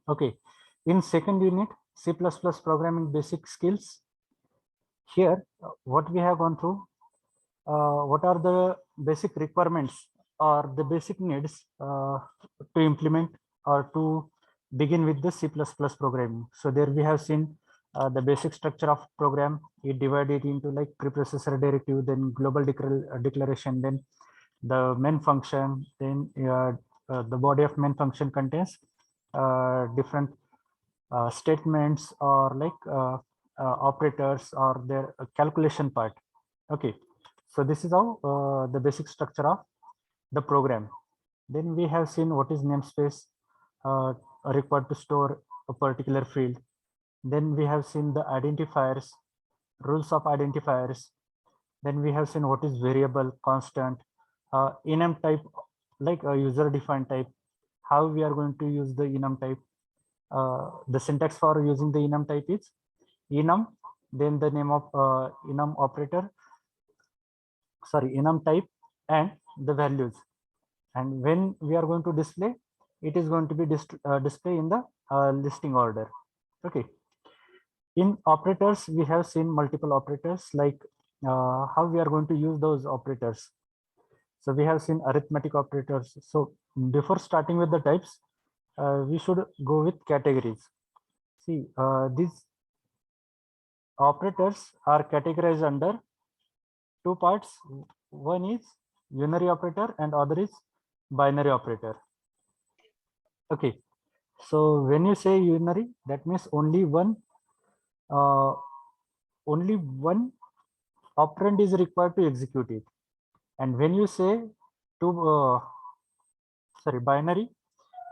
Okay, in second unit, C++ programming basic skills. Here, what we have gone through, what are the basic requirements or the basic needs to implement or to begin with the C++ programming. So there we have seen the basic structure of program. It divided into like preprocessor directive, then global declaration, then the main function, then the body of main function contains different statements or like operators or their calculation part. Okay, so this is how the basic structure of the program. Then we have seen what is namespace required to store a particular field. Then we have seen the identifiers, rules of identifiers. Then we have seen what is variable, constant, enum type, like a user defined type, how we are going to use the enum type. The syntax for using the enum type is enum, then the name of enum operator, sorry, enum type, and the values. And when we are going to display, it is going to be display in the listing order. Okay. In operators, we have seen multiple operators, like how we are going to use those operators. So we have seen arithmetic operators. So before starting with the types, we should go with categories. See, these operators are categorized under two parts. One is unary operator and other is binary operator. Okay, so when you say unary, that means only one operand is required to execute it. And when you say binary,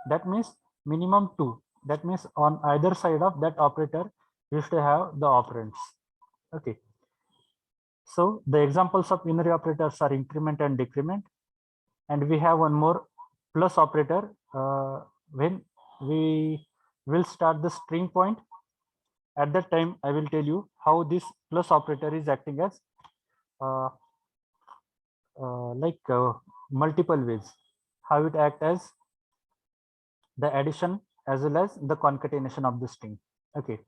that means minimum two. That means on either side of that operator, you should have the operands. Okay. So the examples of unary operators are increment and decrement. And we have one more plus operator when we will start the string point. At that time, I will tell you how this plus operator is acting as multiple ways, how it acts as the addition as well as the concatenation of the string. Okay.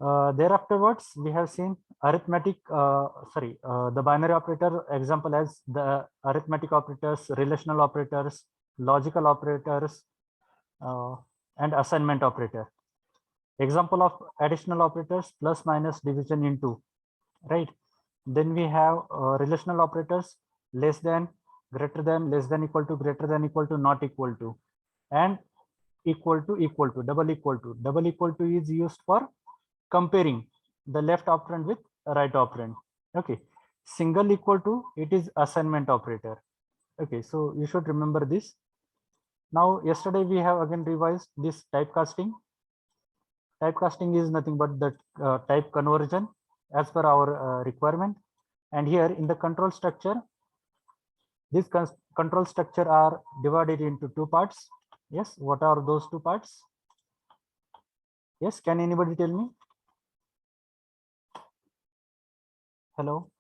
Thereafterwards, we have seen arithmetic, the binary operator example as the arithmetic operators, relational operators, logical operators, and assignment operator. Example of additional operators, plus, minus, division, into, right? Then we have relational operators, less than, greater than, less than, equal to, greater than, equal to, not equal to, and equal to, double equal to. Double equal to is used for comparing the left operand with right operand. Okay, single equal to, it is assignment operator. Okay, so you should remember this. Now, yesterday we have again revised this typecasting. Typecasting is nothing but the type conversion as per our requirement. And here in the control structure, this control structure are divided into two parts. Yes, what are those two parts? Yes, can anybody tell me? Hello.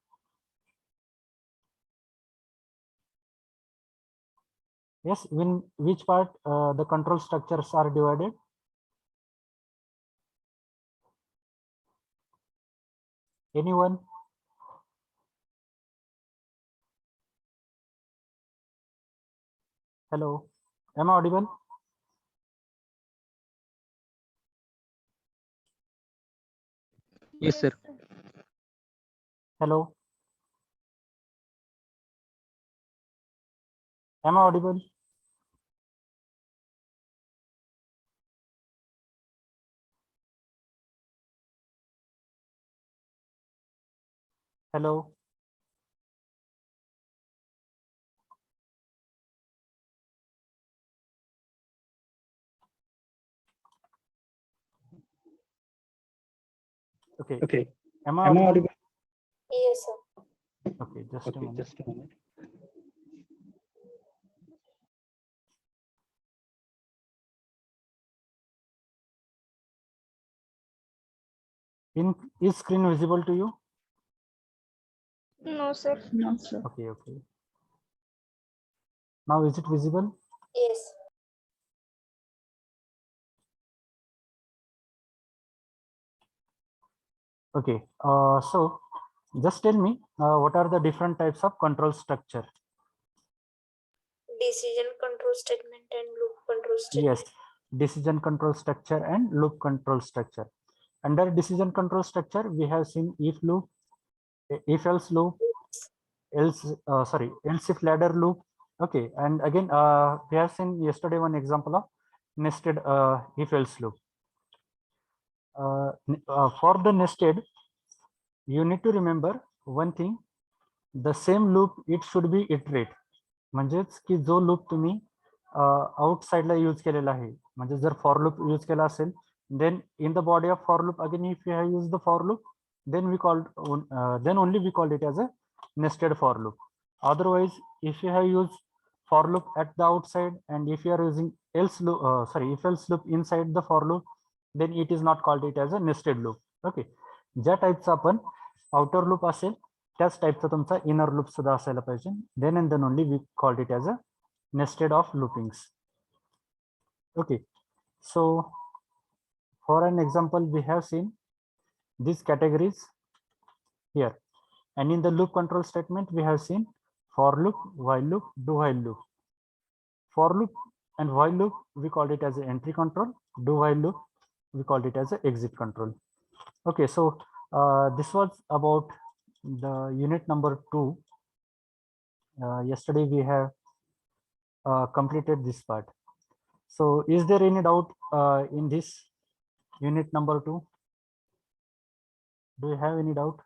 Yes, in which part the control structures are divided? Anyone? Hello, am I audible? Yes, sir. Hello, am I audible? Hello. Okay. Okay. Am I audible? Yes, sir. Okay, just a minute. Just a minute. Is screen visible to you? No, sir. No, sir. Okay, okay. Now is it visible? Yes. Okay, so just tell me what are the different types of control structure? Decision control statement and loop control Yes, statement. decision control structure and loop control structure. Under decision control structure, we have seen if loop, if else loop, else else if ladder loop. Okay, and again we have seen yesterday one example of nested if else loop. For the nested, you need to remember one thing, the same loop it should be iterate. म्हणजेच की जो loop तुम्ही आउटसाइडला use केलेला आहे, म्हणजे जर for loop use केला असेल, then in the body of for loop again if you have used the for loop, then we called then only we called it as a nested for loop. Otherwise, if you have used for loop at the outside and if you are using else loop if else loop inside the for loop, then it is not called it as a nested loop. Okay, ज्या टाईपचा आपण outer loop असेल त्याच टाईपचा तुमचा inner loop सुद्धा असायला पाहिजे. Then and then only we called it as a nested of loopings. Okay, so for an example we have seen these categories here, and in the loop control statement we have seen for loop, while loop, do while loop. For loop and while loop we called it as a entry control, do while loop we called it as a exit control. Okay, so this was about the unit number 2. Yesterday we have completed this part. So is there any doubt in this unit number 2? Do you have any doubt?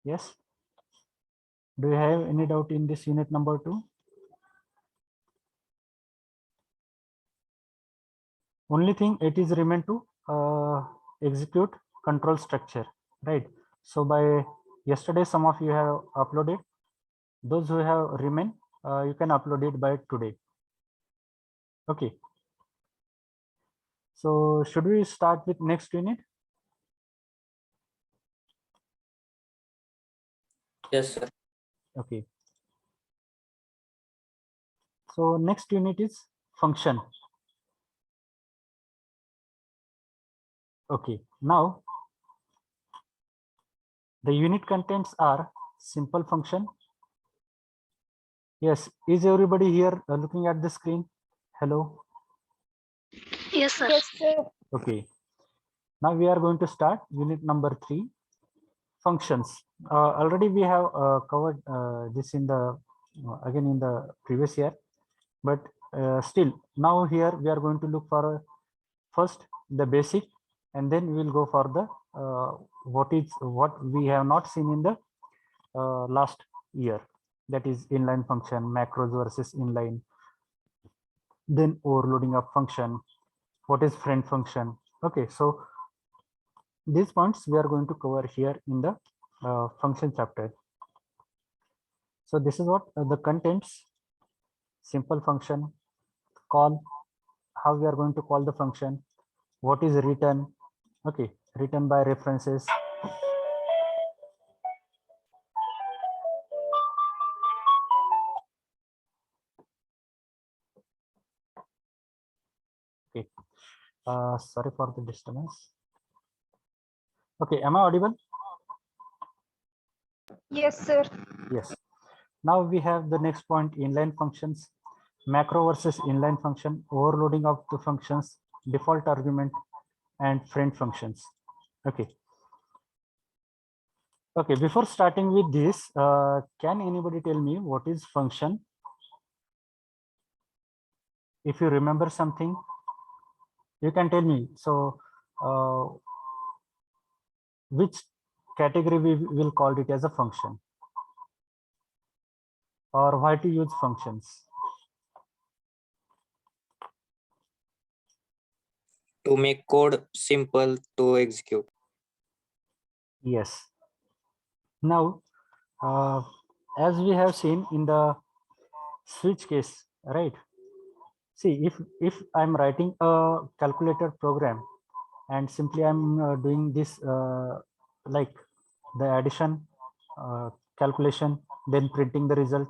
Yes. Do you have any doubt in this unit number 2? Only thing it is remain to execute control structure, right? So by yesterday some of you have uploaded. Those who have remain, you can upload it by today. Okay, so should we start with next unit? Yes, sir. Okay, so next unit is function. Okay, now the unit contents are simple function. Yes, is everybody here looking at the screen? Hello. Yes, sir. Yes, sir. Okay, now we are going to start unit number 3, functions. Already we have covered this in the again in the previous year, but still now here we are going to look for first the basic, and then we will go for the what we have not seen in the last year, that is inline function, macros versus inline, then overloading of function, what is friend function. Okay, so these points we are going to cover here in the function chapter. So this is what the contents: simple function, call, how we are going to call the function, what is return, okay, return by references, okay. Sorry for the disturbance. Okay, am I audible? Yes, sir. Yes. Now we have the next point: inline functions, macro versus inline function, overloading of the functions, default argument, and friend functions. Okay. Okay, before starting with this, can anybody tell me what is function? If you remember something, you can tell me. So which category we will call it as a function, or why to use functions? To make code simple to execute. Yes. Now, as we have seen in the switch case, right? See, if I'm writing a calculator program and simply I'm doing this like the addition calculation, then printing the result,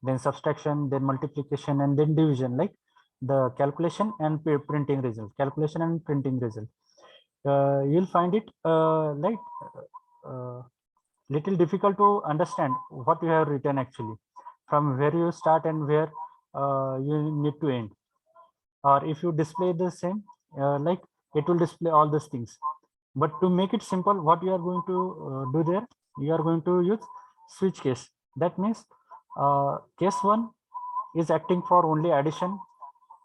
then subtraction, then multiplication, and then division, like the calculation and printing result, calculation and printing result. You'll find it little difficult to understand what you have written actually, from where you start and where you need to end. Or if you display the same, like it will display all these things. But to make it simple, what you are going to do there, you are going to use switch case. That means case 1 is acting for only addition,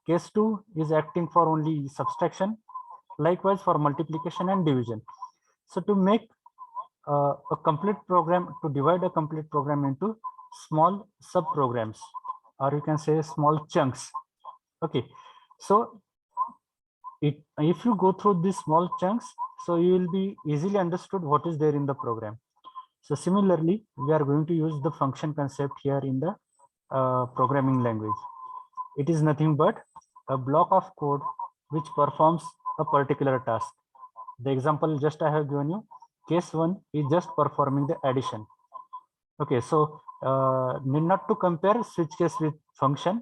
case 2 is acting for only subtraction, likewise for multiplication and division. So to make a complete program, to divide a complete program into small sub programs, or you can say small chunks. Okay, so if you go through these small chunks, so you will be easily understood what is there in the program. So similarly, we are going to use the function concept here in the programming language. It is nothing but a block of code which performs a particular task. The example just I have given you, case 1 is just performing the addition. Okay, so need not to compare switch case with function.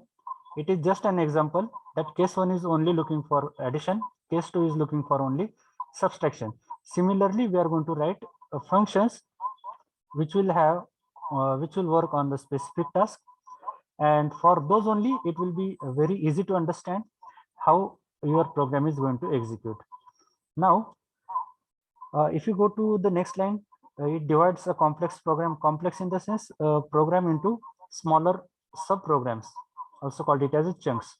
It is just an example that case 1 is only looking for addition, case 2 is looking for only subtraction. Similarly, we are going to write functions which will have which will work on the specific task, and for those only it will be very easy to understand how your program is going to execute. Now if you go to the next line, it divides a complex program, complex in the sense program, into smaller sub programs, also called it as a chunks,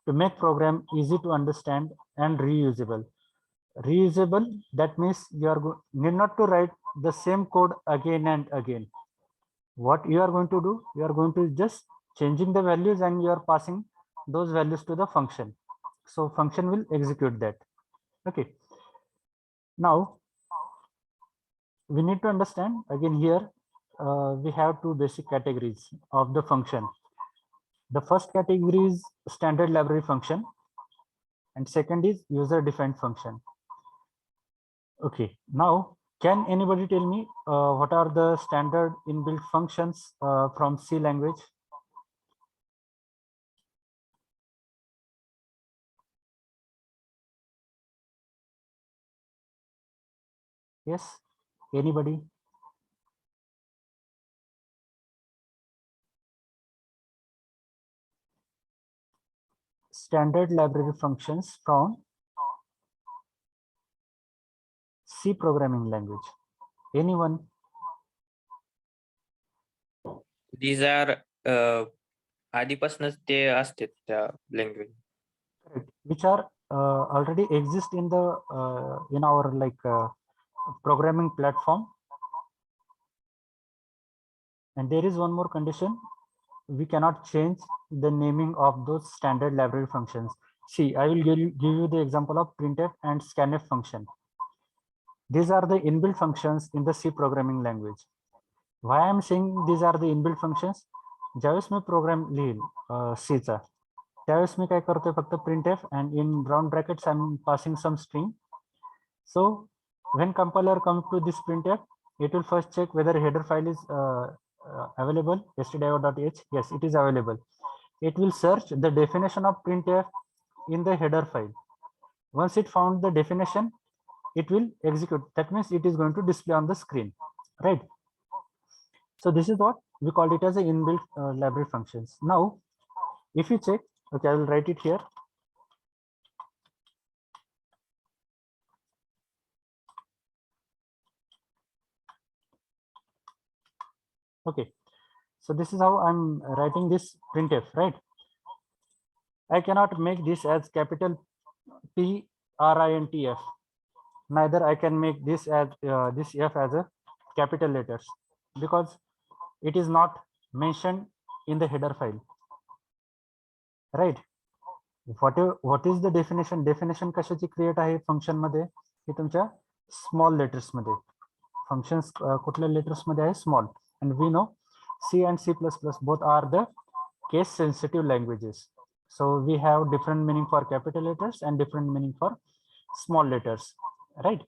to make program easy to understand and reusable. Reusable, that means you are need not to write the same code again and again. What you are going to do, you are going to just changing the values and you are passing those values to the function. So function will execute that. Okay. Now we need to understand again here, we have two basic categories of the function. The first category is standard library function, and second is user defined function. Okay, now can anybody tell me what are the standard inbuilt functions from C language? Yes, anybody? Standard library functions from C programming language. Anyone? These are आधीपासूनच ते असतात त्या language. Correct. Which are already exist in the in our programming platform. And there is one more condition: we cannot change the naming of those standard library functions. See, I will give you the example of printf and scanf function. These are the inbuilt functions in the C programming language. Why I am saying these are the inbuilt functions? ज्यावेळेस मी programme लिहिल C चा, त्यावेळेस मी काय करतोय, फक्त printf and in round brackets I'm passing some string. So when compiler comes to this printf, it will first check whether header file is available, stdio.h. Yes, it is available. It will search the definition of printf in the header file. Once it found the definition, it will execute. That means it is going to display on the screen, right? So this is what we call it as a inbuilt library functions. Now, if you check, okay, I will write it here. Okay, so this is how I'm writing this printf, right? I cannot make this as capital PRINTF. Neither I can make this as this F as a capital letters, because it is not mentioned in the header file, right? What is the definition? Definition कशाची create आहे function मध्ये, हे तुमच्या small letters मध्ये. Functions कुठल्या letters मध्ये आहे? Small. And we know C and C++ both are the case sensitive languages. So we have different meaning for capital letters and different meaning for small letters, right?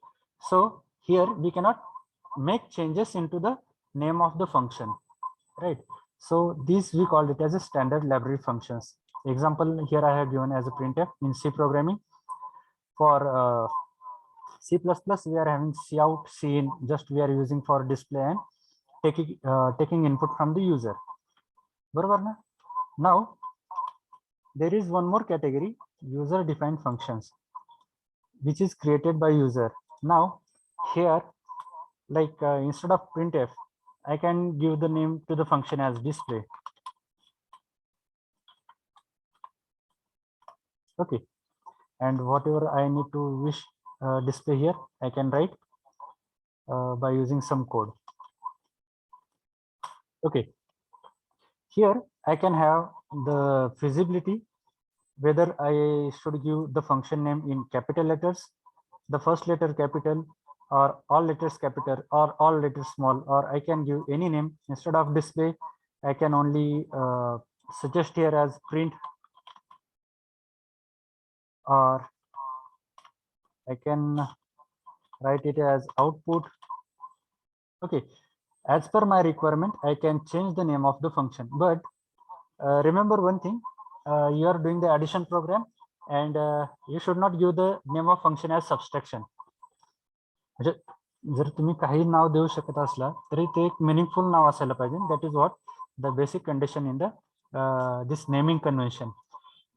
So here we cannot make changes into the name of the function, right? So these we called it as a standard library functions. Example here I have given as a printf in C programming. For C++, we are having cout, cin, just we are using for display and taking input from the user. बरोबर ना? Now there is one more category, user defined functions, which is created by user. Now here, like instead of printf, I can give the name to the function as display. Okay, and whatever I need to wish display here, I can write by using some code. Okay, here I can have the feasibility whether I should give the function name in capital letters, the first letter capital, or all letters capital, or all letters small, or I can give any name. Instead of display, I can only suggest here as print, or I can write it as output. Okay, as per my requirement, I can change the name of the function. But remember one thing, you are doing the addition program, and you should not give the name of function as subtraction. म्हणजे जर तुम्ही काही नाव देऊ शकत असला तरी ते एक मिनिंगफुल नाव असायला पाहिजे. That is what the basic condition in the this naming convention.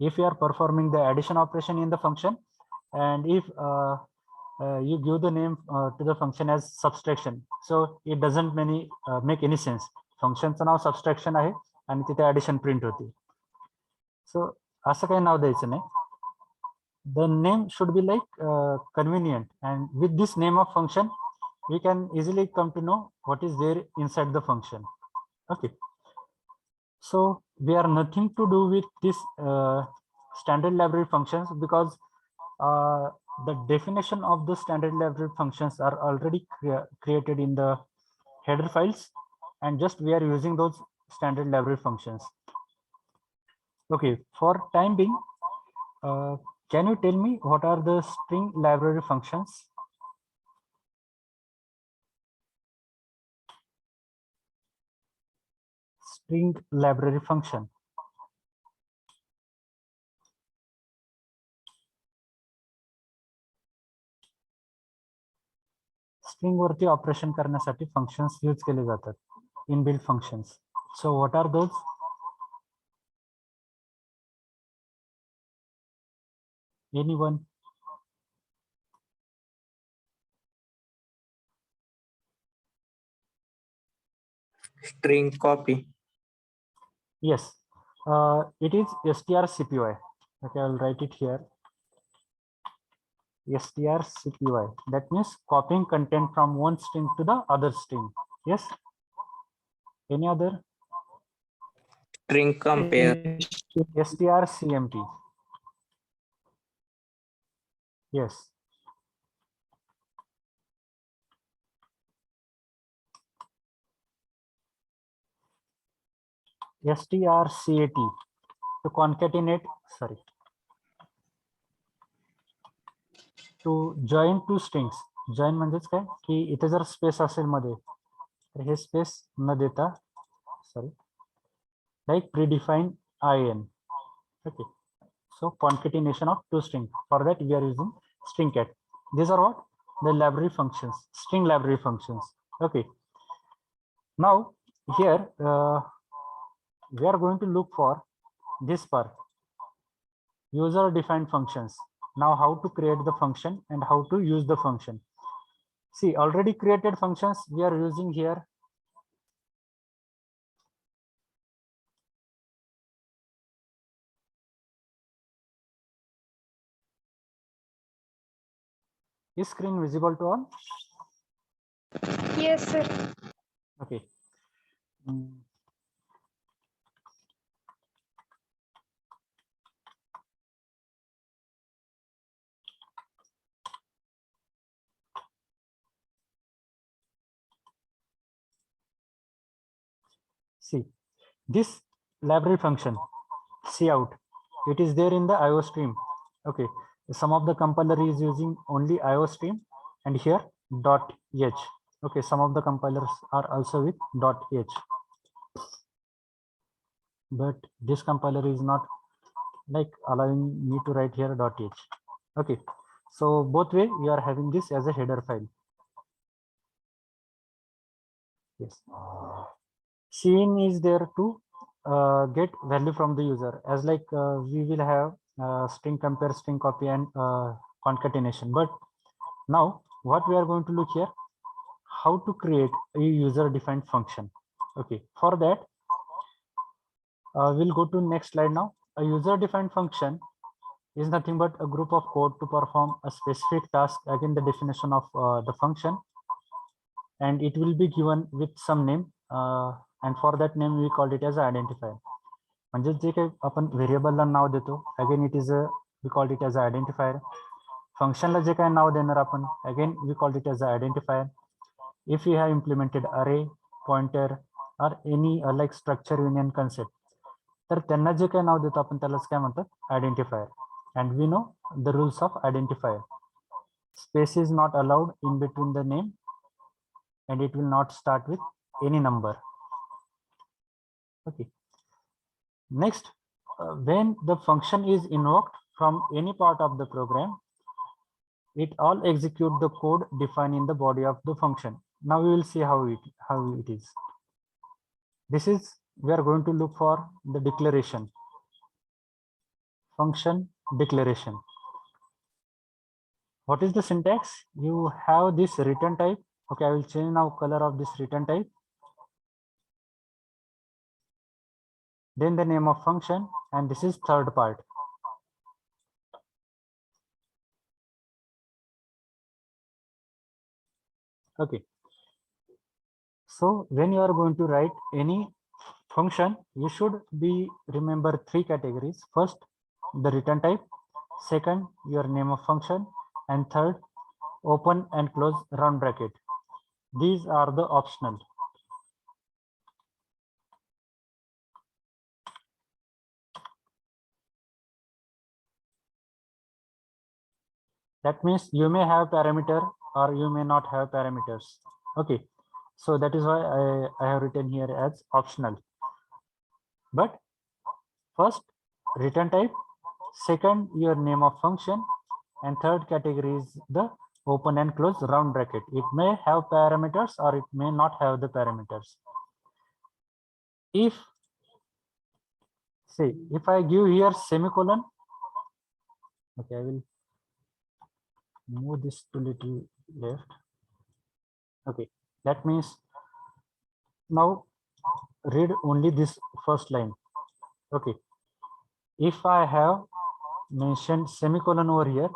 If you are performing the addition operation in the function, and if you give the name to the function as subtraction, so it doesn't make any sense. फंक्शनचं नाव subtraction आहे आणि तिथे addition print होती. सो असं काही नाव द्यायचं नाही. The name should be like convenient, and with this name of function we can easily come to know what is there inside the function. Okay, so we are nothing to do with this standard library functions, because the definition of the standard library functions are already created in the header files, and just we are using those standard library functions. Okay, for time being, can you tell me what are the string library functions? String library function. String वरती operation करण्यासाठी functions use केले जातात, inbuilt functions. So what are those? Anyone? String copy. Yes, it is strcpy. Okay, I'll write it here. strcpy. That means copying content from one string to the other string. Yes. Any other? String compare. strcmt. Yes. strcat, to concatenate, sorry, to join two strings. Join म्हणजेच काय की इथे जर space असेल मध्ये तर हे space न देता, sorry, like predefined in. Okay, so concatenation of two strings. For that we are using stringcat. These are what the library functions, string library functions. Okay, now here we are going to look for this part, user defined functions. Now how to create the function and how to use the function. See, already created functions we are using here. Is screen visible to all? Yes, sir. Okay. See, this library function cout, it is there in the IO stream. Okay, some of the compiler is using only IO stream, and here .h. Okay, some of the compilers are also with .h. but this compiler is not like allowing me to write here .h. Okay, so both way we are having this as a header file. Yes, Cin is there to get value from the user, as like we will have string compare, string copy, and concatenation. But now what we are going to look here, how to create a user defined function. Okay, for that we'll go to next slide now. A user defined function is nothing but a group of code to perform a specific task. Again, the definition of the function, and it will be given with some name, and for that name we call it as identifier. म्हणजे जे काही आपण व्हेरिएबलला नाव देतो, again it is a we called it as a identifier. फंक्शनला जे काही नाव देणार आपण, again we called it as a identifier. If you have implemented अरे, pointer or any like structure union concept, तर त्यांना जे काही नाव देतो आपण त्यालाच काय म्हणतात, identifier. And we know the rules of identifier. Space is not allowed in between the name, and it will not start with any number. Okay. Next, when the function is invoked from any part of the program, it all execute the code defined in the body of the function. Now we will see how it is. This is, we are going to look for the declaration, function declaration. What is the syntax? You have this return type. Okay, I will change now color of this return type. Then the name of function, and this is third part. Okay, so when you are going to write any function, you should be remember three categories. First, the return type. Second, your name of function. And third, open and close round bracket. These are the optional. That means you may have parameter or you may not have parameters. Okay, so that is why I have written here as optional. But first, return type. Second, your name of function. And third category is the open and close round bracket. It may have parameters or it may not have the parameters. If, say, if I give here semicolon, okay, I will move this to little left. Okay, that means now read only this first line. Okay, if I have mentioned semicolon over here,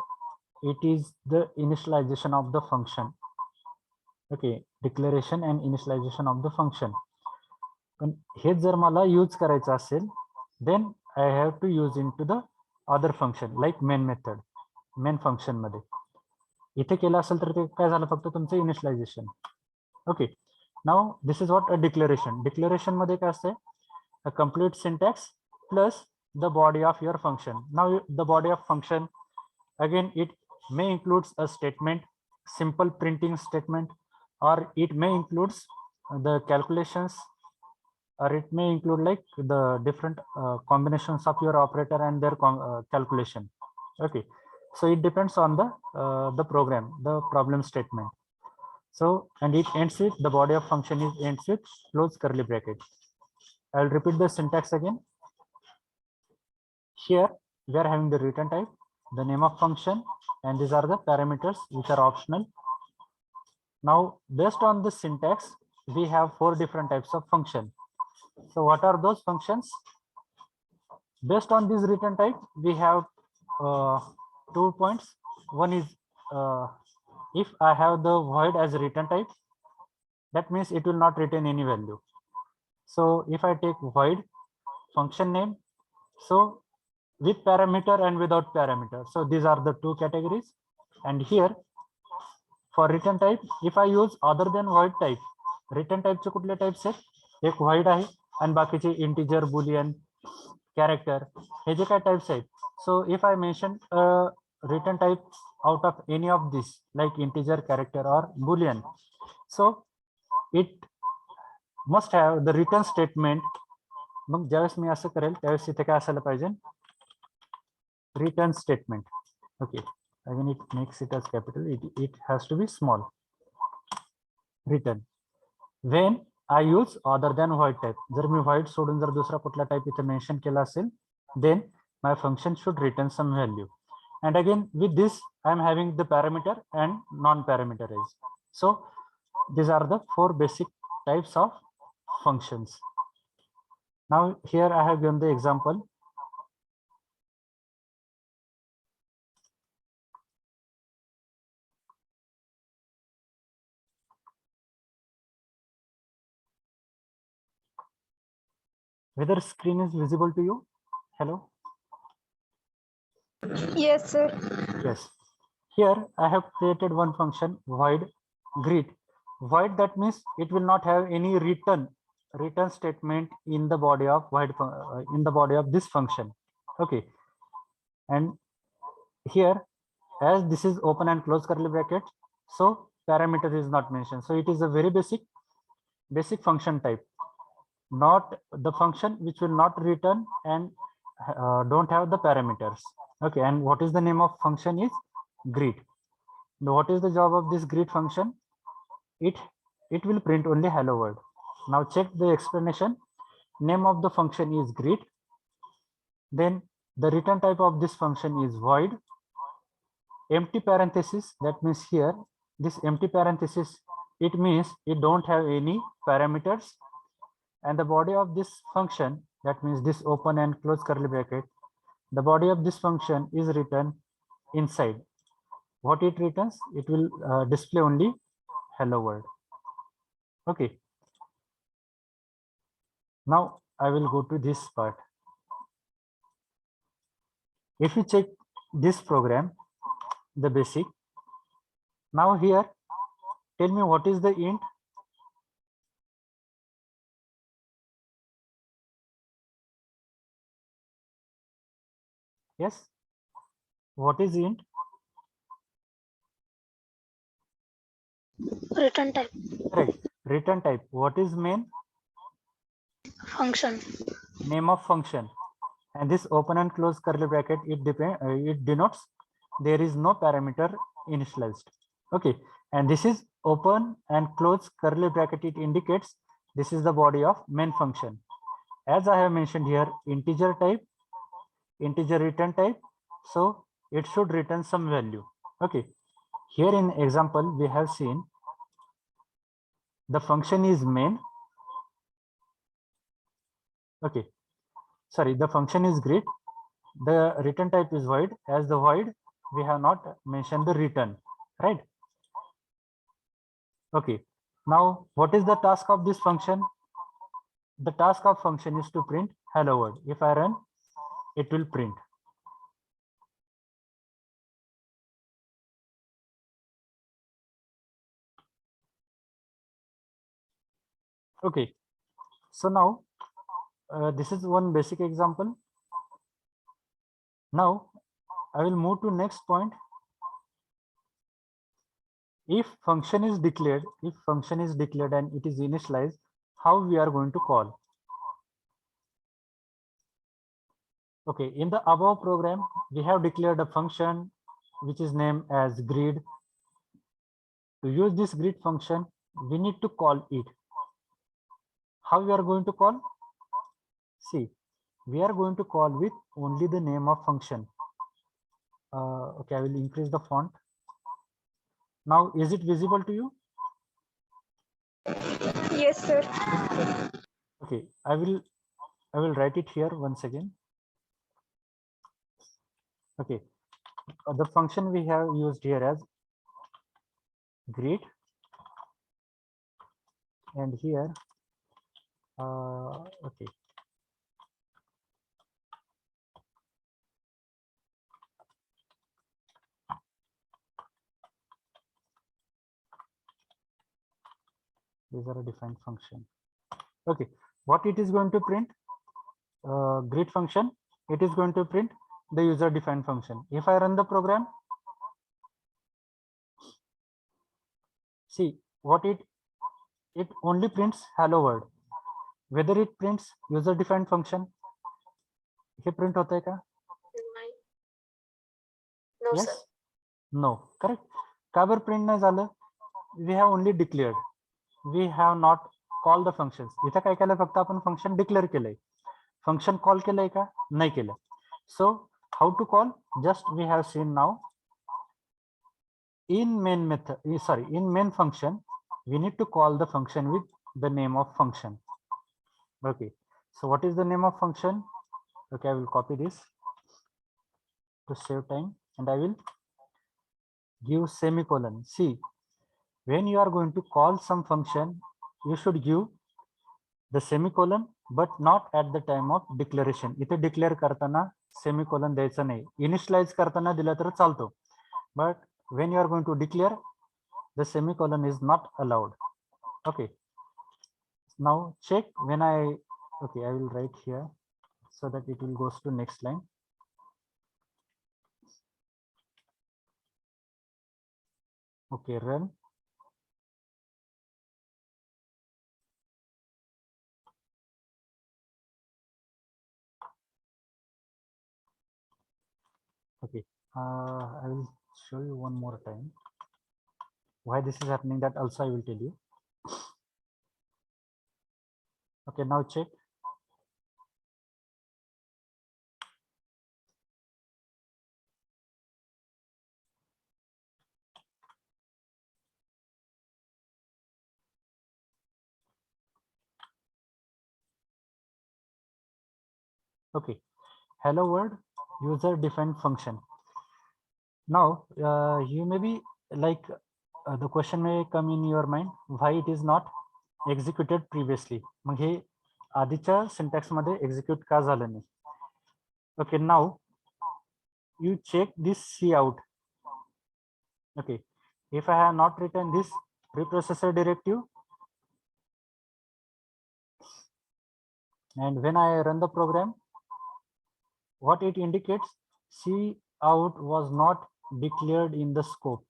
it is the initialization of the function. Okay, declaration and initialization of the function. पण हे जर मला use करायचं असेल, then I have to use into the other function like main method, main function मध्ये. इथे केलं असेल तर ते काय झालं, फक्त तुमचं initialisation. Okay, now this is what a declaration. Declaration मध्ये काय असते, a complete syntax plus the body of your function. Now the body of function, again it may includes a statement, simple printing statement, or it may includes the calculations, or it may include like the different combinations of your operator and their calculation. Okay, so it depends on the program, the problem statement. So, and it ends with, the body of function is ends with close curly bracket. I'll repeat the syntax again. Here we are having the return type, the name of function, and these are the parameters which are optional. Now, based on the syntax, we have four different types of function. So what are those functions? Based on this return type, we have 2 points. One is if I have the void as a return type, that means it will not return any value. So if I take void function name, so with parameter and without parameter. So these are the two categories. And here for return type, if I use other than void type, return type चे कुठले types आहेत, एक void आहे आणि बाकीचे integer, boolean, character, हे जे काय types आहेत. So if I mention a return type out of any of these like integer, character or boolean, so it must have the return statement मग ज्यावेळेस मी असं करेल त्यावेळेस इथे काय असायला पाहिजे, return statement. Okay, again it makes it as capital, it has to be small. Return when I use other than void type. जर मी void सोडून जर दुसरा कुठला टाइप इथे मेन्शन केला असेल, then my function should return some value. And again with this I am having the parameter and non-parameterized. So these are the 4 basic types of functions. Now here I have given the example. Whether screen is visible to you? Hello? Yes, sir. Yes. Here I have created one function void greet. Void, that means it will not have any return statement in the body of void in the body of this function. Okay. And here, as this is open and close curly bracket, so parameter is not mentioned. So it is a very basic function type, not the function which will not return and don't have the parameters. Okay, and what is the name of function is greet. Now what is the job of this greet function? It will print only hello world. Now check the explanation. Name of the function is greet, then the return type of this function is void, empty parenthesis, that means here this empty parenthesis, it means it don't have any parameters, and the body of this function, that means this open and close curly bracket, the body of this function is written inside. What it returns, it will display only hello world. Okay, now I will go to this part. If you check this program, the basic, now here tell me what is the int. Yes, what is int? Return type. Right, return type. What is main? Function. Name of function. And this open and close curly bracket, it denotes there is no parameter initialized. Okay, and this is open and close curly bracket, it indicates this is the body of main function. As I have mentioned here, integer type, integer return type, so it should return some value. Okay, here in example we have seen the function is main. Okay, sorry, the function is greet, the return type is void. As the void, we have not mentioned the return, right? Okay, now what is the task of this function? The task of function is to print hello world. If I run, it will print. Okay, so now this is one basic example. Now I will move to next point. If function is declared and it is initialized, how we are going to call? Okay, in the above program, we have declared a function which is named as greet. To use this greet function, we need to call it. How we are going to call? See, we are going to call with only the name of function. Okay, I will increase the font. Now, is it visible to you? Yes, sir. Okay, I will write it here once again. Okay, the function we have used here as greet, and here okay, these are a defined function. Okay, what it is going to print? Greet function, it is going to print the user defined function. If I run the program, see what it only prints hello world. whether it prints user defined function. Hey print होतंय का? No, Yes? sir. No. Correct. का बरं print नाही झालं? We have only declared. We have not called the functions. इथं काय केलं? फक्त आपण फंक्शन डिक्लेअर केलंय. फंक्शन कॉल केलंय का? नाही केलं. So how to call? Just we have seen now. In main method, in main function, we need to call the function with the name of function. Okay. So what is the name of function? Okay, I will copy this to save time, and I will give semicolon. See, when you are going to call some function, you should give the semicolon, but not at the time of declaration. इथे declare करताना semicolon द्यायचं नाही. Initialize करताना दिला तर चालतो. But when you are going to declare, the semicolon is not allowed. Okay. Now check when I will write here so that it will goes to next line. Okay, run. Okay, I will show you one more time why this is happening. That also I will tell you. Okay, now check. Okay, hello world, user defined function. Now you may be like the question may come in your mind, why it is not executed previously. मग हे आधीच्या syntax मध्ये execute का झालं नाही? Okay, now you check this cout. Okay, if I have not written this preprocessor directive, and when I run the program, what it indicates, cout was not declared in the scope.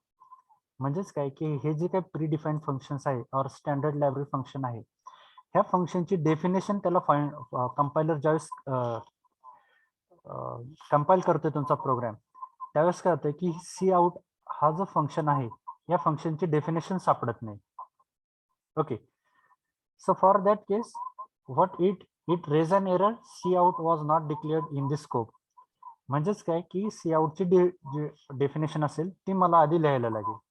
म्हणजेच काय की हे जे काही प्रीडिफाईन्ड functions आहे और standard library function आहे, ह्या फंक्शनची definition त्याला कंपायलर ज्यावेळेस कंपाईल करतोय तुमचा प्रोग्राम, त्यावेळेस काय होतं की cout हा जो फंक्शन आहे, या फंक्शनची डेफिनेशन सापडत नाही. Okay, so for that case what it raise an error, cout was not declared in the scope. म्हणजेच काय की cout ची डेफिनेशन असेल ती मला आधी लिहायला लागेल.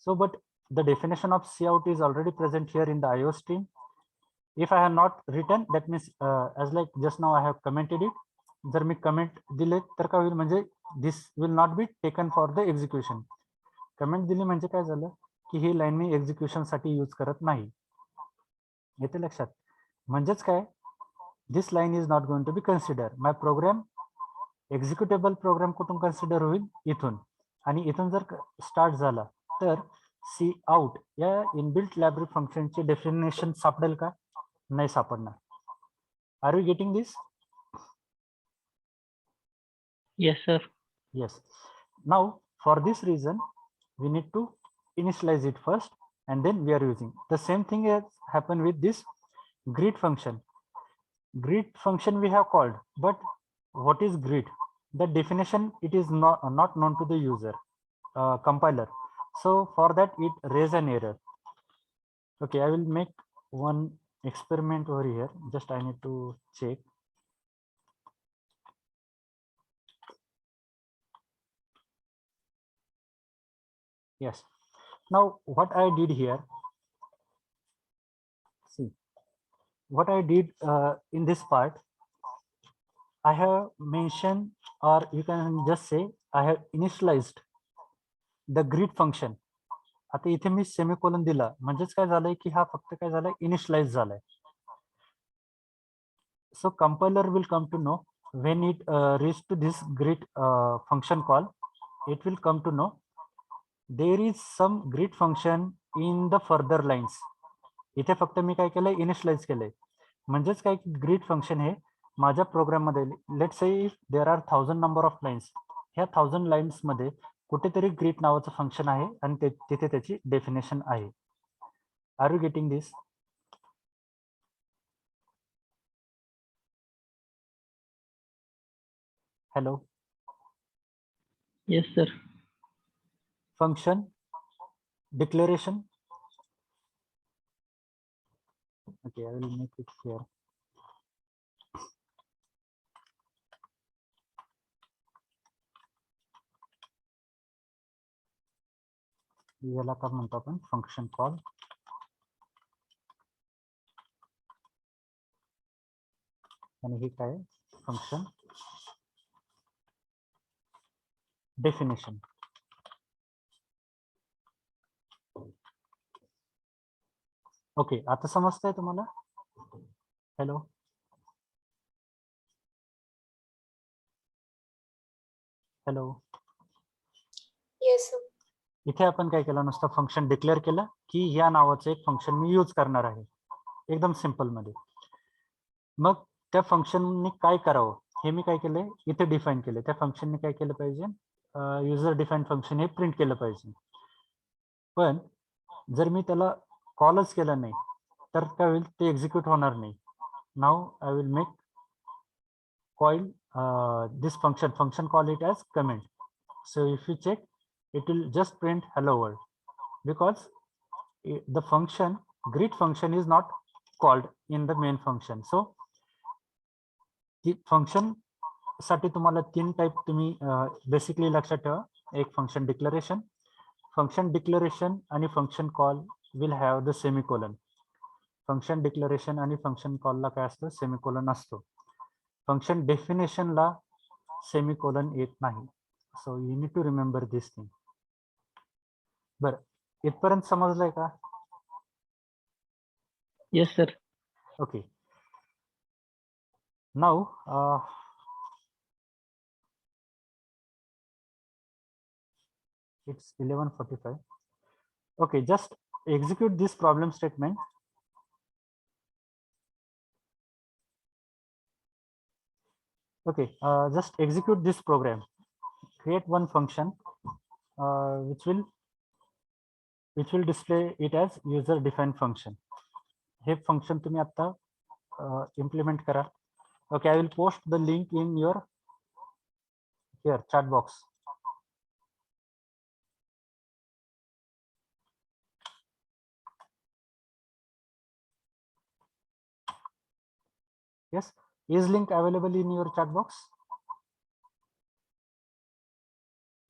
So, but the definition of cout is already present here in the IO stream. If I have not written, that means as like just now I have commented it. जर मी comment दिले तर काय होईल, म्हणजे this will not be taken for the execution. Comment दिली म्हणजे काय झालं की ही लाईन मी एक्झिक्युशन साठी यूज करत नाही. येते लक्षात? म्हणजेच काय, this line is not going to be consider. My program executable program कुठून कन्सिडर होईल? इथून. आणि इथून जर स्टार्ट झाला तर cout या इनबिल्ट लायब्ररी फंक्शनचे डेफिनेशन सापडेल का? नाही सापडणार. Are you getting this? Yes, sir. Yes. Now for this reason we need to initialize it first and then we are using. The same thing has happened with this greet function. Greet function we have called, but what is greet? The definition it is not known to the user compiler. So for that it raise an error. Okay, I will make one experiment over here. Just I need to check. Yes. Now what I did here, see what I did in this part, I have mentioned, or you can just say I have initialized the greet function. आता इथे मी semicolon दिला म्हणजेच काय झालंय की हा फक्त काय झालाय, इनिशियलाइज झालाय. So compiler will come to know when it reaches to this greet function call, it will come to know there is some greet function in the further lines. इथे फक्त मी काय केलंय, इनिशियलाइज केलंय. म्हणजेच काय की ग्रीट फंक्शन हे माझ्या programme मध्ये, let say if there are 1000 number of lines, ह्या 1000 लाईन्स मध्ये कुठेतरी ग्रीट नावाचं फंक्शन आहे आणि तिथे त्याची डेफिनेशन आहे. Are you getting this? Hello. Yes, sir. Function declaration. Okay, I will make it here. याला काय म्हणतो आपण फंक्शन कॉल. आणि हे काय फंक्शन डेफिनेशन. ओके, आता समजतंय तुम्हाला? हॅलो. हॅलो. Yes, sir. इथे आपण काय केलं, नुसतं फंक्शन डिक्लेअर केलं की ह्या नावाचं एक फंक्शन मी यूज करणार आहे, एकदम सिंपल मध्ये. मग त्या फंक्शनने काय करावं हे मी काय केलंय इथे डिफाईन केलं. त्या फंक्शनने काय केलं पाहिजे, युजर डिफाईन फंक्शन हे प्रिंट केलं पाहिजे. पण जर मी त्याला कॉलच केलं नाही तर काय होईल, ते एक्झिक्यूट होणार नाही. Now I will make call this function call it as comment. So if you check, it will just print hello world, because the function greet function is not called in the main function. So the function साठी तुम्हाला 3 type तुम्ही basically लक्षात ठेवा. एक function declaration, function declaration आणि function call will have the semicolon. Function declaration आणि function कॉलला काय असतं, सेमिकोलन असतो. फंक्शन डेफिनेशनला सेमिकोलन येत नाही. So you need to remember this thing. बरं, इथपर्यंत समजलंय का? Yes, sir. Okay. Now, it's 11:45. Okay, just execute this problem statement. Okay, just execute this program. Create one function which will display it as user defined function. Hey function तुम्ही आता implement करा. Okay, I will post the link in your here chat box. Yes, is link available in your chat box?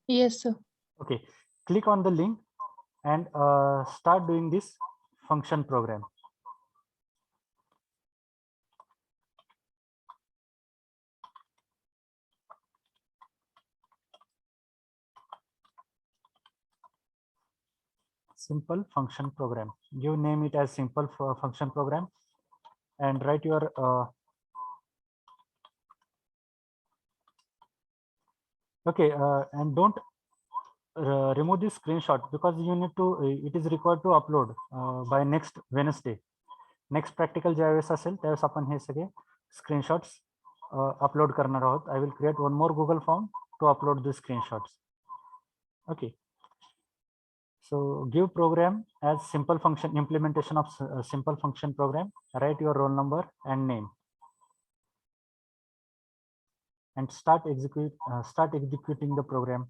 Yes, sir. Okay, click on the link and start doing this function program. Simple function program. You name it as simple function program and write your okay, and don't remove this screenshot, because you need to it is required to upload by next Wednesday. Next practical ज्यावेळेस असेल त्यावेळेस आपण हे सगळे screenshots upload करणार आहोत. I will create one more Google form to upload the screenshots. Okay. So give program as simple function, implementation of simple function program. Write your roll number and name and start executing the program.